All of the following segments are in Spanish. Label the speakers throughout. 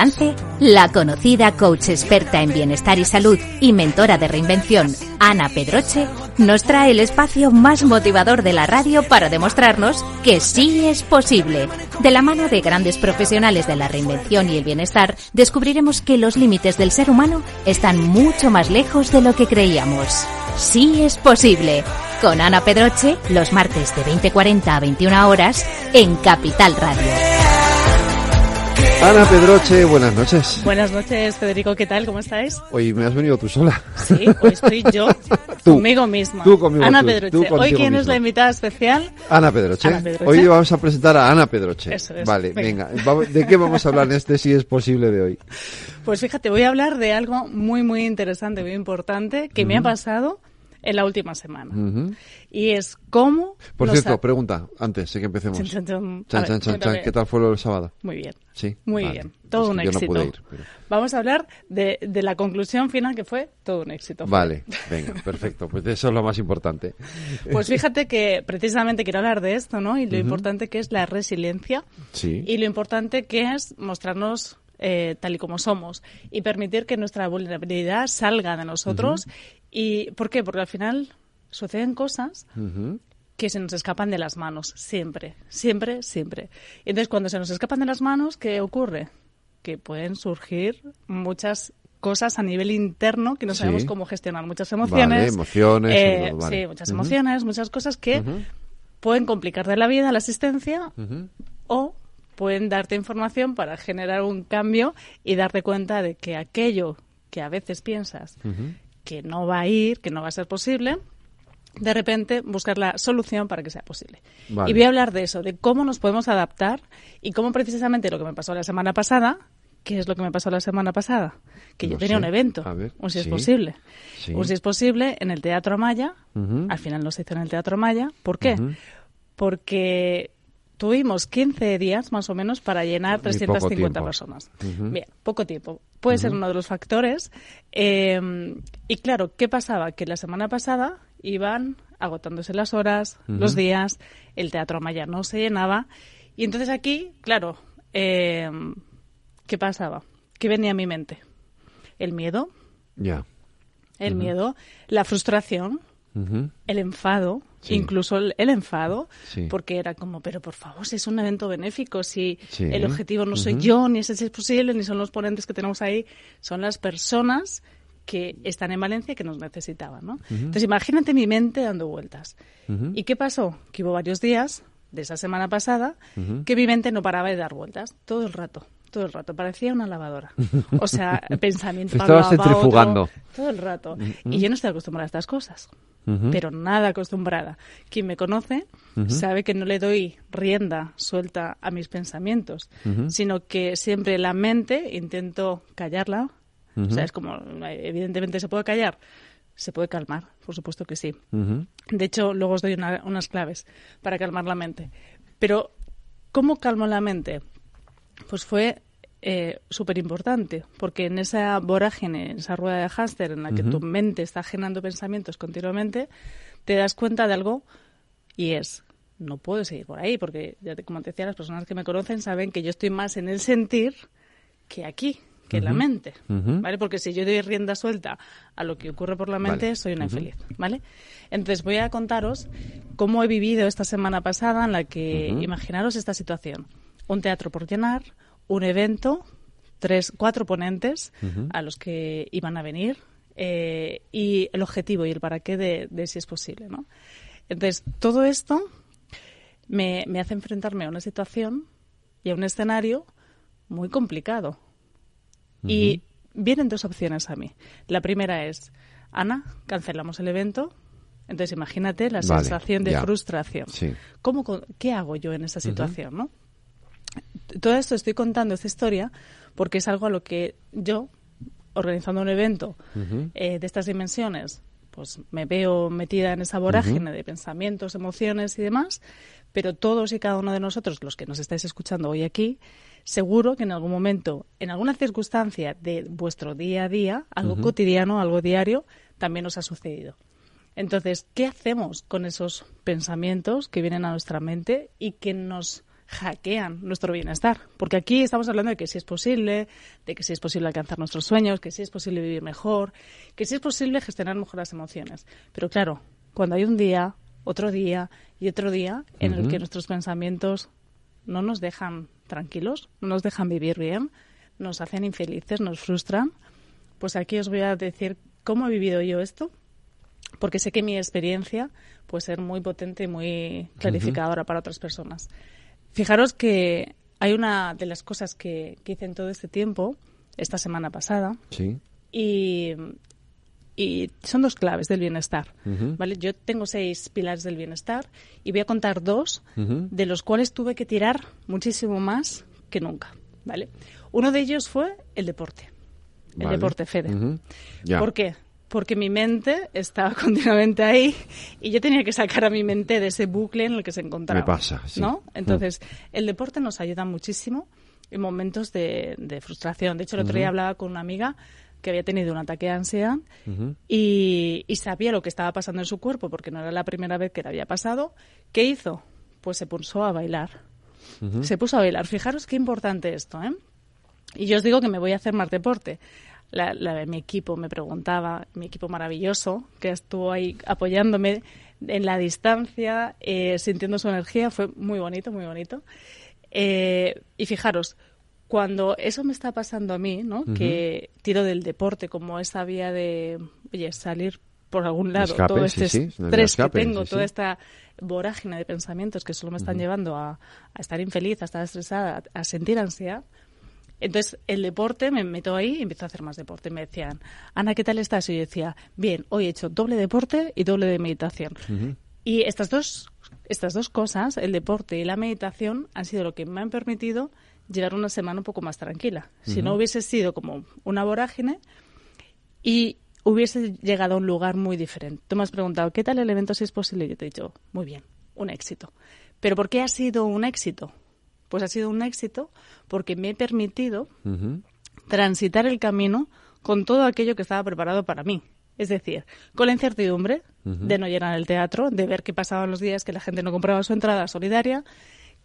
Speaker 1: La conocida coach experta en bienestar y salud y mentora de reinvención, Ana Pedroche, nos trae el espacio más motivador de la radio para demostrarnos que sí es posible. De la mano de grandes profesionales de la reinvención y el bienestar, descubriremos que los límites del ser humano están mucho más lejos de lo que creíamos. Sí es posible. Con Ana Pedroche, los martes de 20:40 a 21 horas en Capital Radio.
Speaker 2: Ana Pedroche, buenas noches.
Speaker 3: Buenas noches, Federico, ¿qué tal? ¿Cómo estáis?
Speaker 2: Hoy me has venido tú sola.
Speaker 3: Sí, hoy estoy yo, conmigo misma.
Speaker 2: Tú conmigo.
Speaker 3: Ana
Speaker 2: tú,
Speaker 3: Pedroche.
Speaker 2: Tú
Speaker 3: Hoy, ¿quién
Speaker 2: misma.
Speaker 3: es la invitada especial?
Speaker 2: Ana Pedroche.
Speaker 3: Ana Pedroche.
Speaker 2: Hoy vamos a presentar a Ana Pedroche.
Speaker 3: Eso es.
Speaker 2: Vale, venga. ¿De qué vamos a hablar en este Sí es posible de hoy?
Speaker 3: Pues fíjate, voy a hablar de algo muy, muy interesante, muy importante, que me ha pasado en la última semana. Y es cómo...
Speaker 2: Por cierto, pregunta, antes de que empecemos.
Speaker 3: Chan.
Speaker 2: ¿Qué tal fue lo del sábado?
Speaker 3: Muy bien.
Speaker 2: Sí.
Speaker 3: Muy
Speaker 2: vale.
Speaker 3: bien. Todo un éxito.
Speaker 2: Yo no pude ir, pero...
Speaker 3: Vamos a hablar de la conclusión final, que fue todo un éxito.
Speaker 2: Vale, venga, perfecto. Pues eso es lo más importante.
Speaker 3: Pues fíjate que precisamente quiero hablar de esto, ¿no? Y lo importante que es la resiliencia.
Speaker 2: Sí.
Speaker 3: Y lo importante que es mostrarnos tal y como somos y permitir que nuestra vulnerabilidad salga de nosotros. ¿Y por qué? Porque al final suceden cosas que se nos escapan de las manos, siempre. Y entonces, cuando se nos escapan de las manos, ¿qué ocurre? Que pueden surgir muchas cosas a nivel interno que no sabemos cómo gestionar, muchas emociones.
Speaker 2: Vale, emociones.
Speaker 3: Sí, muchas emociones, muchas cosas que pueden complicarte la vida, la existencia, o pueden darte información para generar un cambio y darte cuenta de que aquello que a veces piensas que no va a ir, que no va a ser posible, de repente buscar la solución para que sea posible.
Speaker 2: Vale.
Speaker 3: Y voy a hablar de eso, de cómo nos podemos adaptar y cómo precisamente lo que me pasó la semana pasada. ¿Qué es lo que me pasó la semana pasada? Que
Speaker 2: no
Speaker 3: yo tenía
Speaker 2: sé.
Speaker 3: un evento, un Si es posible.
Speaker 2: Sí.
Speaker 3: Un Si es posible en el Teatro Amaya. Al final no se hizo en el Teatro Amaya. ¿Por qué? Porque tuvimos 15 días más o menos para llenar 350 personas. Bien, poco tiempo. Puede ser uno de los factores. Y claro, ¿qué pasaba? Que la semana pasada iban agotándose las horas, los días, el Teatro Amaya no se llenaba. Y entonces aquí, claro, ¿qué pasaba? ¿Qué venía a mi mente? El miedo.
Speaker 2: Ya.
Speaker 3: El miedo, la frustración, el enfado, incluso el enfado, porque era como, pero por favor, si es un evento benéfico, si el objetivo no soy yo, ni ese es posible, ni son los ponentes que tenemos ahí, son las personas que están en Valencia y que nos necesitaban, ¿no? Entonces, imagínate mi mente dando vueltas. ¿Y qué pasó? Que hubo varios días de esa semana pasada que mi mente no paraba de dar vueltas todo el rato. Parecía una lavadora. O sea, pensamiento para un lado,
Speaker 2: centrifugando.
Speaker 3: otro, todo el rato. Y yo no estoy acostumbrada a estas cosas, pero nada acostumbrada. Quien me conoce sabe que no le doy rienda suelta a mis pensamientos, sino que siempre la mente intento callarla. O sea, es como, evidentemente se puede callar, se puede calmar, por supuesto que sí. De hecho, luego os doy unas claves para calmar la mente. Pero, ¿cómo calmo la mente? Pues fue súper importante, porque en esa vorágine, en esa rueda de hámster en la que tu mente está generando pensamientos continuamente, te das cuenta de algo y es, no puedo seguir por ahí, porque como te decía, las personas que me conocen saben que yo estoy más en el sentir que aquí, que en la mente, ¿vale? Porque si yo doy rienda suelta a lo que ocurre por la mente, soy una infeliz, ¿vale? Entonces voy a contaros cómo he vivido esta semana pasada en la que, imaginaros esta situación. Un teatro por llenar, un evento, 4 ponentes a los que iban a venir y el objetivo y el para qué de Si es posible, ¿no? Entonces, todo esto me hace enfrentarme a una situación y a un escenario muy complicado. Y vienen 2 opciones a mí. La primera es, Ana, cancelamos el evento. Entonces, imagínate la sensación de frustración. Sí. ¿Qué hago yo en esa situación, no? Todo esto estoy contando esta historia porque es algo a lo que yo, organizando un evento de estas dimensiones, pues me veo metida en esa vorágine de pensamientos, emociones y demás, pero todos y cada uno de nosotros, los que nos estáis escuchando hoy aquí, seguro que en algún momento, en alguna circunstancia de vuestro día a día, algo cotidiano, algo diario, también os ha sucedido. Entonces, ¿qué hacemos con esos pensamientos que vienen a nuestra mente y que nos hackean nuestro bienestar. Porque aquí estamos hablando de que sí es posible, de que sí es posible alcanzar nuestros sueños, que sí es posible vivir mejor, que sí es posible gestionar mejor las emociones. Pero claro, cuando hay un día, otro día y otro día en el que nuestros pensamientos no nos dejan tranquilos, no nos dejan vivir bien, nos hacen infelices, nos frustran, pues aquí os voy a decir cómo he vivido yo esto, porque sé que mi experiencia puede ser muy potente y muy clarificadora para otras personas. Fijaros que hay una de las cosas que hice en todo este tiempo, esta semana pasada,
Speaker 2: Sí.
Speaker 3: y son 2 claves del bienestar, ¿vale? Yo tengo 6 pilares del bienestar y voy a contar 2 de los cuales tuve que tirar muchísimo más que nunca, ¿vale? Uno de ellos fue el deporte, el deporte, Fede. ¿Por qué? Porque mi mente estaba continuamente ahí y yo tenía que sacar a mi mente de ese bucle en el que se encontraba.
Speaker 2: Me pasa, sí.
Speaker 3: ¿No? Entonces, el deporte nos ayuda muchísimo en momentos de frustración. De hecho, el otro día hablaba con una amiga que había tenido un ataque de ansiedad y sabía lo que estaba pasando en su cuerpo porque no era la primera vez que le había pasado. ¿Qué hizo? Pues se puso a bailar. Se puso a bailar. Fijaros qué importante esto, ¿eh? Y yo os digo que me voy a hacer más deporte. Mi equipo me preguntaba, mi equipo maravilloso, que estuvo ahí apoyándome en la distancia, sintiendo su energía, fue muy bonito, muy bonito. Y fijaros, cuando eso me está pasando a mí, ¿no? Que tiro del deporte como esa vía de, oye, salir por algún lado,
Speaker 2: escape,
Speaker 3: todo este estrés que tengo,
Speaker 2: sí.
Speaker 3: toda esta vorágine de pensamientos que solo me están llevando a estar infeliz, a estar estresada, a sentir ansiedad. Entonces, el deporte, me meto ahí y empiezo a hacer más deporte. Me decían, Ana, ¿qué tal estás? Y yo decía, bien, hoy he hecho doble deporte y doble de meditación. Y estas dos cosas, el deporte y la meditación, han sido lo que me han permitido llevar una semana un poco más tranquila. Si no hubiese sido como una vorágine y hubiese llegado a un lugar muy diferente. Tú me has preguntado, ¿qué tal el evento si es posible? Y yo te he dicho, muy bien, un éxito. ¿Pero por qué ha sido un éxito? Pues ha sido un éxito porque me he permitido transitar el camino con todo aquello que estaba preparado para mí. Es decir, con la incertidumbre de no llenar el teatro, de ver qué pasaban los días que la gente no compraba su entrada solidaria.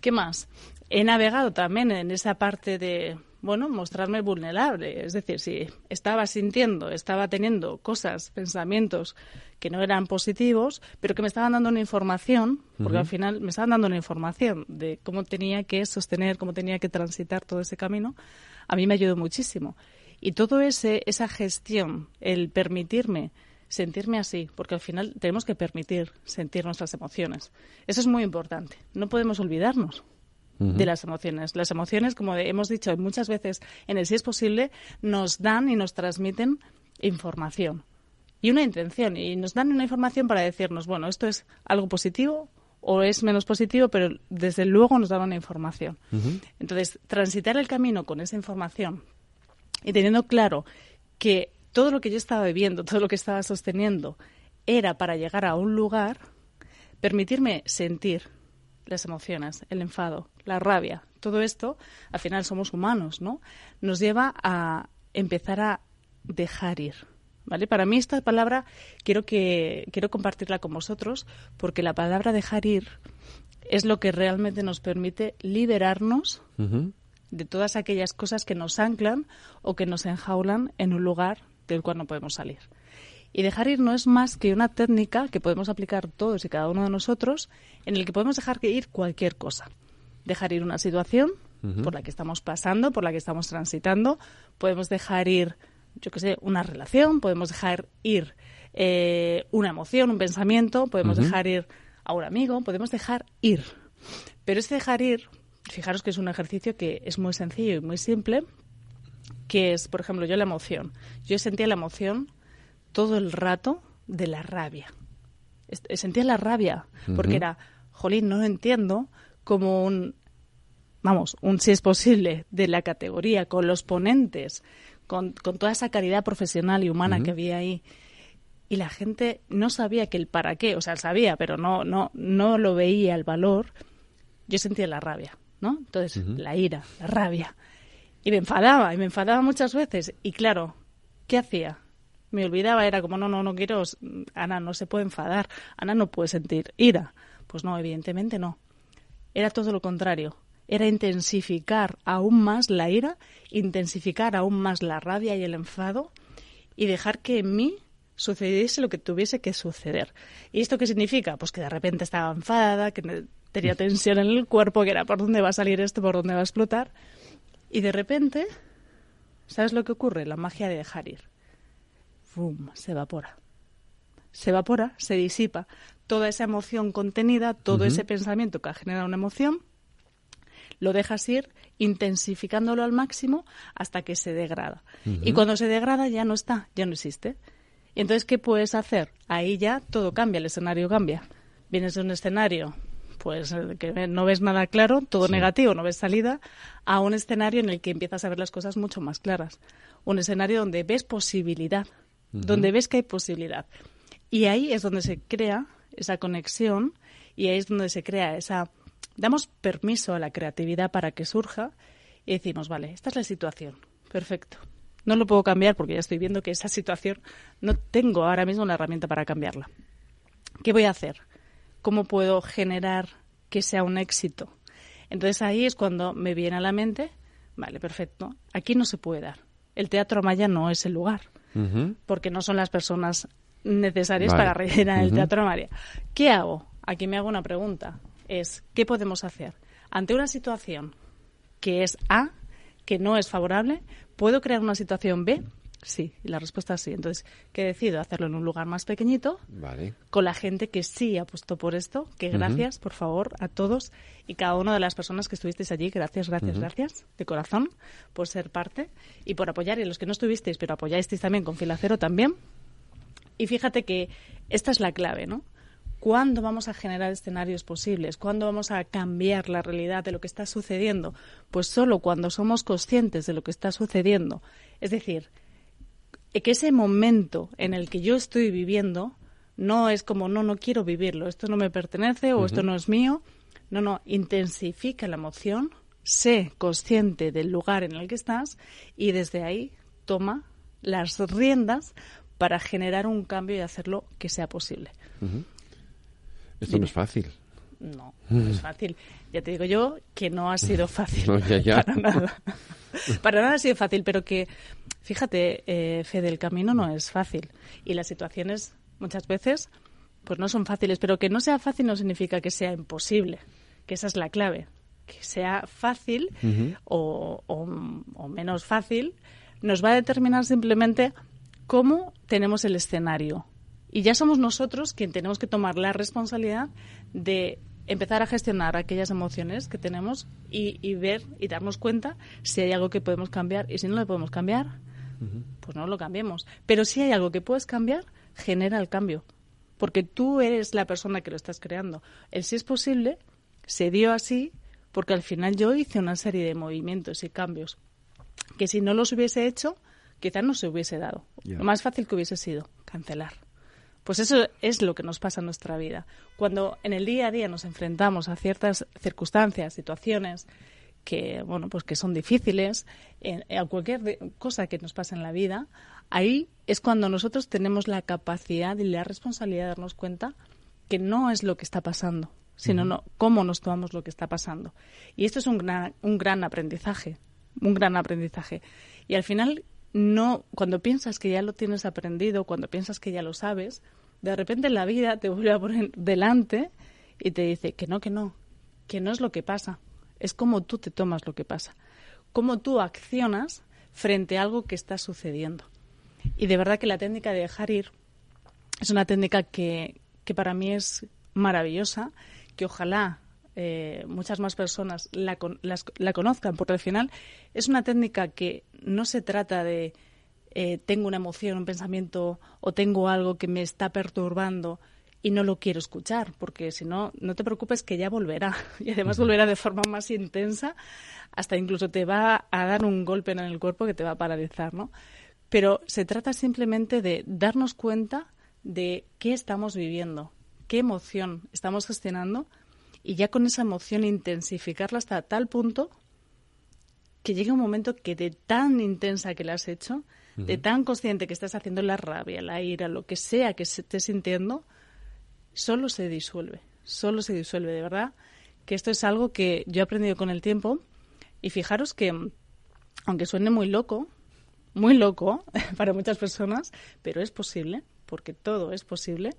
Speaker 3: ¿Qué más? He navegado también en esa parte de, bueno, mostrarme vulnerable. Es decir, si estaba sintiendo, estaba teniendo cosas, pensamientos que no eran positivos, pero que me estaban dando una información, porque al final me estaban dando una información de cómo tenía que sostener, cómo tenía que transitar todo ese camino, a mí me ayudó muchísimo. Y todo esa gestión, el permitirme sentirme así, porque al final tenemos que permitir sentir nuestras emociones. Eso es muy importante. No podemos olvidarnos de las emociones. Las emociones, como hemos dicho muchas veces en el Si es posible, nos dan y nos transmiten información y una intención. Y nos dan una información para decirnos, bueno, esto es algo positivo o es menos positivo, pero desde luego nos dan una información. Entonces, transitar el camino con esa información y teniendo claro que todo lo que yo estaba viviendo, todo lo que estaba sosteniendo, era para llegar a un lugar, permitirme sentir las emociones, el enfado, la rabia, todo esto, al final somos humanos, ¿no? Nos lleva a empezar a dejar ir, ¿vale? Para mí esta palabra quiero compartirla con vosotros porque la palabra dejar ir es lo que realmente nos permite liberarnos de todas aquellas cosas que nos anclan o que nos enjaulan en un lugar del cual no podemos salir. Y dejar ir no es más que una técnica que podemos aplicar todos y cada uno de nosotros en el que podemos dejar ir cualquier cosa. Dejar ir una situación por la que estamos pasando, por la que estamos transitando. Podemos dejar ir, yo qué sé, una relación, podemos dejar ir una emoción, un pensamiento, podemos dejar ir a un amigo, podemos dejar ir. Pero ese dejar ir, fijaros que es un ejercicio que es muy sencillo y muy simple, que es, por ejemplo, yo la emoción. Yo sentía la emoción todo el rato de la rabia. Sentía la rabia porque era, jolín, no lo entiendo, como un si es posible, de la categoría, con los ponentes, con toda esa calidad profesional y humana que había ahí. Y la gente no sabía que el para qué, o sea, sabía, pero no lo veía el valor. Yo sentía la rabia, ¿no? Entonces, la ira, la rabia. Y me enfadaba muchas veces. Y claro, ¿qué hacía? Me olvidaba, era como, no quiero, Ana no se puede enfadar, Ana no puede sentir ira. Pues no, evidentemente no. Era todo lo contrario. era intensificar aún más la ira, intensificar aún más la rabia y el enfado y dejar que en mí sucediese lo que tuviese que suceder. ¿Y esto qué significa? Pues que de repente estaba enfadada, que tenía tensión en el cuerpo, que era por dónde va a salir esto, por dónde va a explotar. Y de repente, ¿sabes lo que ocurre? La magia de dejar ir. ¡Bum! Se evapora. Se evapora, se disipa. Toda esa emoción contenida, todo ese pensamiento que ha generado una emoción, lo dejas ir intensificándolo al máximo hasta que se degrada. Y cuando se degrada ya no está, ya no existe. Y entonces, ¿qué puedes hacer? Ahí ya todo cambia, el escenario cambia. Vienes de un escenario pues que no ves nada claro, todo negativo, no ves salida, a un escenario en el que empiezas a ver las cosas mucho más claras. Un escenario donde ves posibilidad, donde ves que hay posibilidad. Y ahí es donde se crea esa conexión y ahí es donde se crea esa... Damos permiso a la creatividad para que surja y decimos, vale, esta es la situación, perfecto. No lo puedo cambiar porque ya estoy viendo que esa situación no tengo ahora mismo la herramienta para cambiarla. ¿Qué voy a hacer? ¿Cómo puedo generar que sea un éxito? Entonces ahí es cuando me viene a la mente, vale, perfecto, aquí no se puede dar. El Teatro Amaya no es el lugar, porque no son las personas necesarias para rellenar el Teatro Amaya. ¿Qué hago? Aquí me hago una pregunta, es ¿qué podemos hacer? Ante una situación que es A, que no es favorable, ¿puedo crear una situación B? Sí, y la respuesta es sí. Entonces, ¿qué decido? Hacerlo en un lugar más pequeñito, con la gente que sí apostó por esto, que gracias, por favor, a todos y cada una de las personas que estuvisteis allí, gracias, de corazón, por ser parte y por apoyar, y los que no estuvisteis, pero apoyasteis también con Fila Cero también. Y fíjate que esta es la clave, ¿no? ¿Cuándo vamos a generar escenarios posibles? ¿Cuándo vamos a cambiar la realidad de lo que está sucediendo? Pues solo cuando somos conscientes de lo que está sucediendo. Es decir, que ese momento en el que yo estoy viviendo no es como, no quiero vivirlo, esto no me pertenece o esto no es mío. No, intensifica la emoción, sé consciente del lugar en el que estás y desde ahí toma las riendas para generar un cambio y hacerlo que sea posible.
Speaker 2: Esto no es fácil.
Speaker 3: No es fácil. Ya te digo yo que no ha sido fácil.
Speaker 2: No, ya.
Speaker 3: Para nada. Para nada ha sido fácil, pero que, fíjate, Fede, el camino no es fácil. Y las situaciones, muchas veces, pues no son fáciles. Pero que no sea fácil no significa que sea imposible. Que esa es la clave. Que sea fácil o menos fácil nos va a determinar simplemente cómo tenemos el escenario. Y ya somos nosotros quien tenemos que tomar la responsabilidad de empezar a gestionar aquellas emociones que tenemos y ver y darnos cuenta si hay algo que podemos cambiar. Y si no lo podemos cambiar, pues no lo cambiemos. Pero si hay algo que puedes cambiar, genera el cambio. Porque tú eres la persona que lo estás creando. El sí es posible se dio así porque al final yo hice una serie de movimientos y cambios que si no los hubiese hecho, quizás no se hubiese dado. Lo más fácil que hubiese sido cancelar. Pues eso es lo que nos pasa en nuestra vida. Cuando en el día a día nos enfrentamos a ciertas circunstancias, situaciones que, bueno, pues que son difíciles, a cualquier cosa que nos pase en la vida, ahí es cuando nosotros tenemos la capacidad y la responsabilidad de darnos cuenta que no es lo que está pasando, sino cómo nos tomamos lo que está pasando. Y esto es un gran aprendizaje, Y al final, cuando piensas que ya lo tienes aprendido, cuando piensas que ya lo sabes, de repente la vida te vuelve a poner delante y te dice que no es lo que pasa, es cómo tú te tomas lo que pasa, cómo tú accionas frente a algo que está sucediendo. Y de verdad que la técnica de dejar ir es una técnica que para mí es maravillosa, que ojalá muchas más personas la conozcan, porque al final es una técnica que no se trata de tengo una emoción, un pensamiento o tengo algo que me está perturbando y no lo quiero escuchar, porque si no, no te preocupes que ya volverá y además volverá de forma más intensa, hasta incluso te va a dar un golpe en el cuerpo que te va a paralizar, ¿no? Pero se trata simplemente de darnos cuenta de qué estamos viviendo, qué emoción estamos gestionando y ya con esa emoción intensificarla hasta tal punto que llegue un momento que de tan intensa que la has hecho, de tan consciente que estás haciendo la rabia, la ira, lo que sea que estés sintiendo, solo se disuelve, de verdad, que esto es algo que yo he aprendido con el tiempo. Y fijaros que, aunque suene muy loco para muchas personas, pero es posible, porque todo es posible,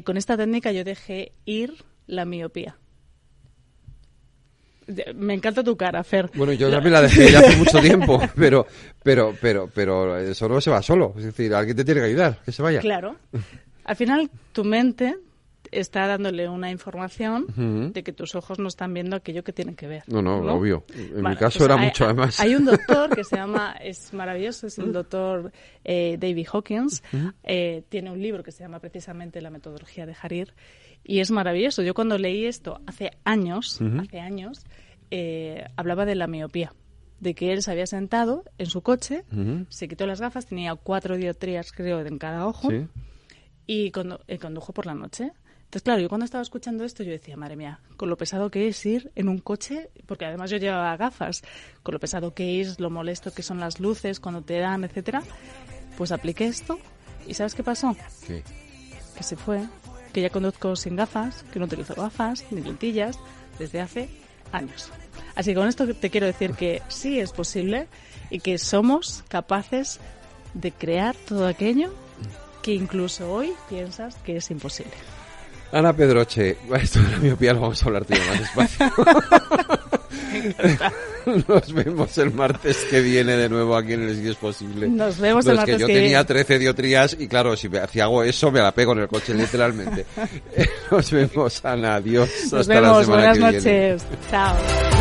Speaker 3: con esta técnica yo dejé ir la miopía. Me encanta tu cara, Fer.
Speaker 2: Bueno, yo también la dejé ya hace mucho tiempo, pero eso no se va solo. Es decir, alguien te tiene que ayudar, que se vaya.
Speaker 3: Claro. Al final, tu mente está dándole una información de que tus ojos no están viendo aquello que tienen que ver.
Speaker 2: No, obvio. En mi caso
Speaker 3: pues
Speaker 2: era mucho además.
Speaker 3: Hay un doctor que se llama, es maravilloso, es el doctor David Hawkins. Tiene un libro que se llama precisamente La metodología de Harir. Y es maravilloso. Yo cuando leí esto hace años, hablaba de la miopía. De que él se había sentado en su coche, se quitó las gafas, tenía 4 dioptrías, creo, en cada ojo, y condujo por la noche. Entonces, claro, yo cuando estaba escuchando esto, yo decía, madre mía, con lo pesado que es ir en un coche, porque además yo llevaba gafas, con lo pesado que es, lo molesto que son las luces cuando te dan, etcétera, pues apliqué esto, y ¿sabes qué pasó?
Speaker 2: ¿Qué?
Speaker 3: Que se fue, que ya conduzco sin gafas, que no utilizo gafas, ni lentillas, desde hace años. Así que con esto te quiero decir que sí es posible y que somos capaces de crear todo aquello que incluso hoy piensas que es imposible.
Speaker 2: Ana Pedroche, esto de la miopía lo vamos a hablar tú y yo más despacio. Nos vemos el martes que viene de nuevo aquí en el Si es Posible.
Speaker 3: Nos vemos el martes que viene.
Speaker 2: Yo tenía 13 dioptrías y claro, si hago eso me la pego en el coche literalmente. Nos vemos, Ana. Adiós.
Speaker 3: Nos vemos. Buenas noches. Chao.